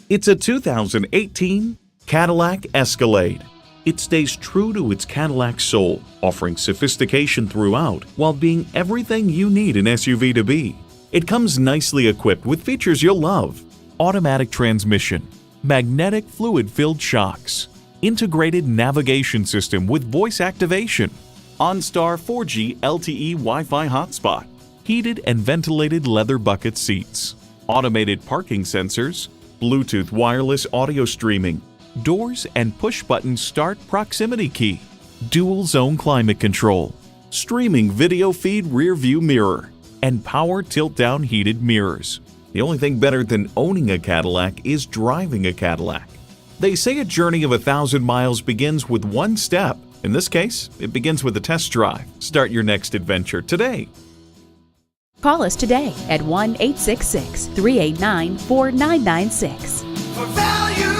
It's a 2018 Cadillac Escalade. It stays true to its Cadillac soul, offering sophistication throughout while being everything you need an SUV to be. It comes nicely equipped with features you'll love: automatic transmission, magnetic fluid-filled shocks, integrated navigation system with voice activation, OnStar 4G LTE Wi-Fi hotspot, heated and ventilated leather bucket seats, automated parking sensors, Bluetooth wireless audio streaming, doors and push-button start proximity key, dual-zone climate control, streaming video feed rear-view mirror, and power tilt-down heated mirrors. The only thing better than owning a Cadillac is driving a Cadillac. They say a journey of 1,000 miles begins with one step. In this case, it begins with a test drive. Start your next adventure today. Call us today at 1-866-389-4996. For value